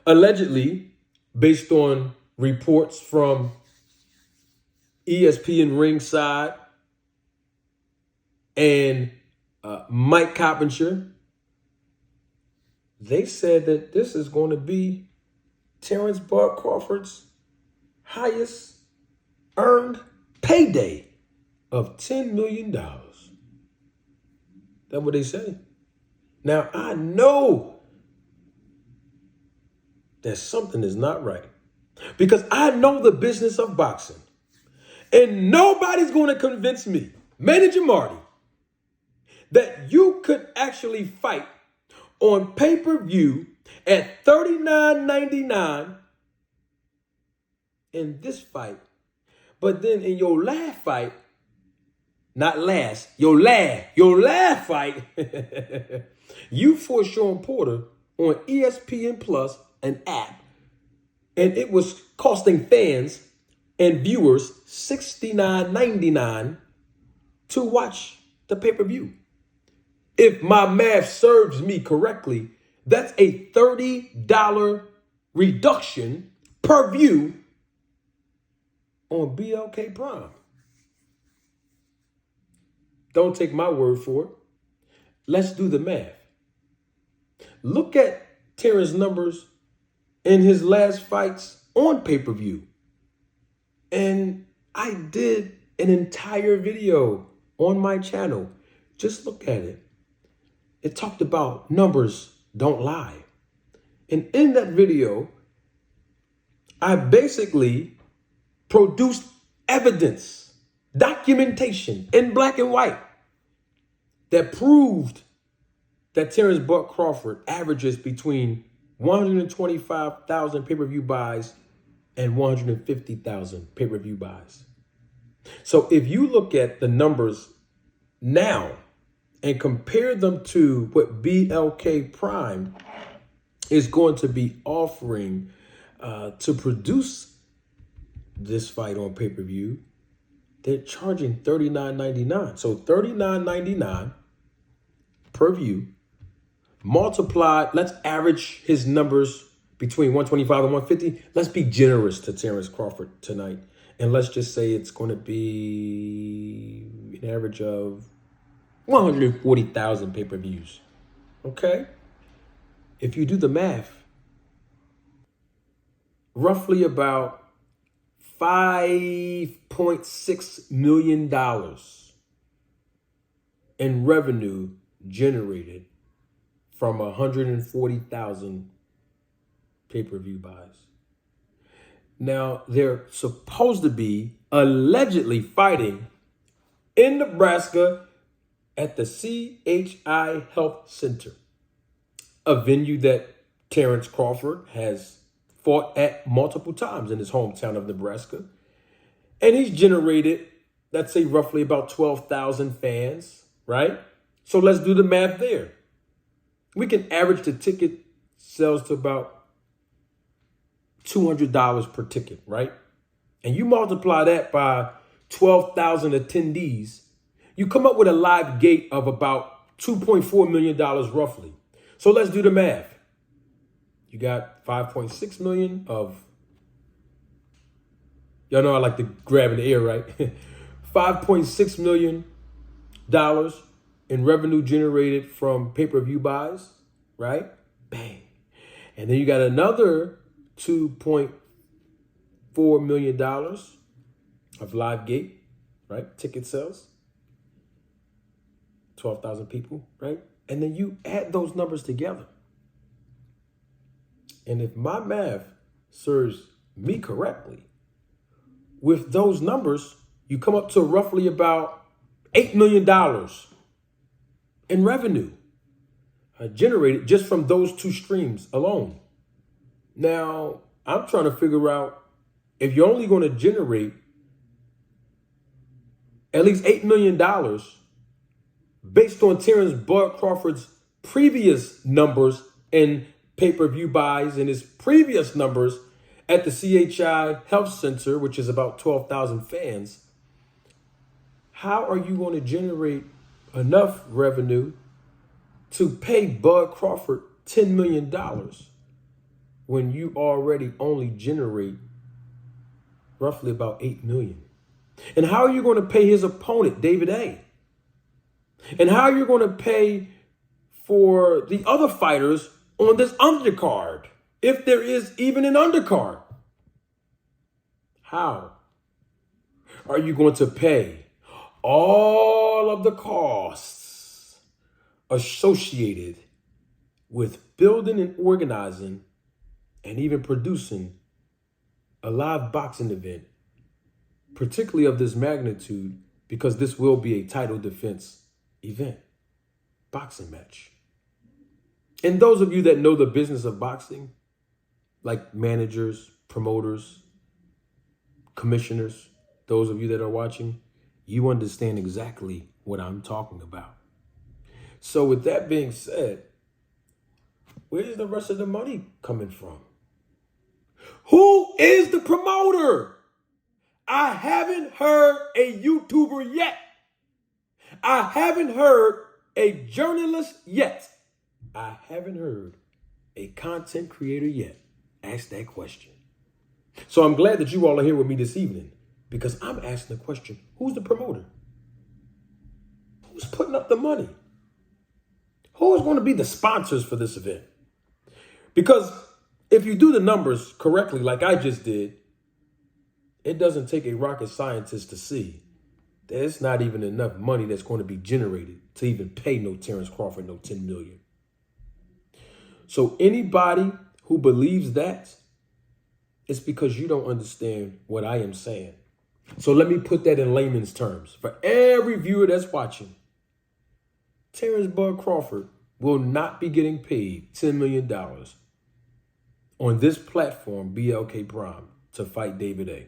Allegedly, based on reports from ESPN Ringside and Mike Coppinger, they said that this is going to be Terence Bud Crawford's highest earned payday of $10 million. That's what they say. Now, I know that something is not right because I know the business of boxing. And nobody's going to convince me, Manager Marty, that you could actually fight on pay-per-view at $39.99 in this fight. But then in your last fight, not last, your last fight, you fought Sean Porter on ESPN Plus, an app, and it was costing fans and viewers $69.99 to watch the pay-per-view. If my math serves me correctly, that's a $30 reduction per view on BLK Prime. Don't take my word for it. Let's do the math. Look at Terrence's numbers in his last fights on pay-per-view. And I did an entire video on my channel. Just look at it. It talked about numbers don't lie. And in that video, I basically produced evidence, documentation in black and white that proved that Terence Bud Crawford averages between 125,000 pay-per-view buys and 150,000 pay-per-view buys. So if you look at the numbers now and compare them to what BLK Prime is going to be offering to produce this fight on pay-per-view, they're charging $39.99. So $39.99 per view, multiplied, let's average his numbers between 125 and 150. Let's be generous to Terence Crawford tonight. And let's just say it's going to be an average of 140,000 pay-per-views. Okay? If you do the math, roughly about $5.6 million in revenue generated from 140,000 pay-per-view buys. Now, they're supposed to be allegedly fighting in Nebraska at the CHI Health Center, a venue that Terence Crawford has fought at multiple times in his hometown of Nebraska. And he's generated, let's say, roughly about 12,000 fans, right? So let's do the math there. We can average the ticket sales to about $200 per ticket, right? And you multiply that by 12,000 attendees, you come up with a live gate of about $2.4 million roughly. So let's do the math. You got 5.6 million of, y'all know I like to grab in the air, right? $5.6 million in revenue generated from pay-per-view buys, right? Bang. And then you got another $2.4 million of live gate, right? Ticket sales. 12,000 people, right? And then you add those numbers together. And if my math serves me correctly, with those numbers, you come up to roughly about $8 million in revenue generated just from those two streams alone. Now, I'm trying to figure out if you're only going to generate at least $8 million based on Terence Bud Crawford's previous numbers in pay-per-view buys and his previous numbers at the CHI Health Center, which is about 12,000 fans. How are you going to generate enough revenue to pay Bud Crawford $10 million when you already only generate roughly about 8 million? And how are you going to pay his opponent, David A? And how are you going to pay for the other fighters on this undercard, if there is even an undercard? How are you going to pay all of the costs associated with building and organizing and even producing a live boxing event, particularly of this magnitude, because this will be a title defense event, boxing match? And those of you that know the business of boxing, like managers, promoters, commissioners, those of you that are watching, you understand exactly what I'm talking about. So with that being said, where's the rest of the money coming from? Who is the promoter? I haven't heard a YouTuber yet. I haven't heard a journalist yet. I haven't heard a content creator yet ask that question. So I'm glad that you all are here with me this evening, because I'm asking the question, who's the promoter? Who's putting up the money? Who is going to be the sponsors for this event? Because if you do the numbers correctly, like I just did, it doesn't take a rocket scientist to see that it's not even enough money that's going to be generated to even pay no Terence Crawford no 10 million. So anybody who believes that, it's because you don't understand what I am saying. So let me put that in layman's terms. For every viewer that's watching, Terence Bud Crawford will not be getting paid $10 million on this platform, BLK Prime, to fight David A.